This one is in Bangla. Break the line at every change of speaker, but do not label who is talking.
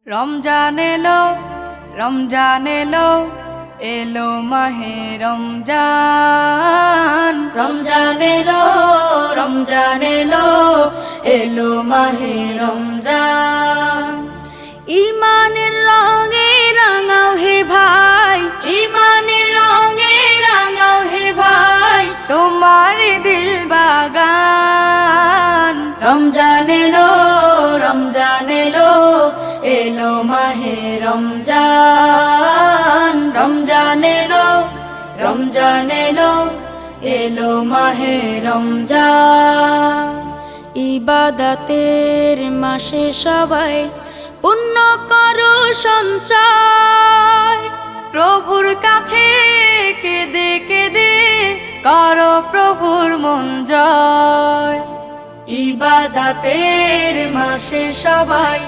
রমজান এলো, রমজান এলো, এলো মাহে রমজান। রমজান এলো, রমজান এলো, এলো মাহে রমজান। ইমানের রঙে রাঙাও হে ভাই, ইমানের রঙে রাঙাও হে ভাই, তোমার দিল বাগান। রমজান এলো, রমজান এলো, এলো মাহে রমজান। রমজান এলো, রমজান এলো, এলো মাহে রমজান। ইবাদতের মাসে সবাই পুণ্য করো সঞ্চয়, প্রভুর কাছে কেঁদে কেঁদে করো প্রভুর মন জয়। ইবাদতের মাসে সবাই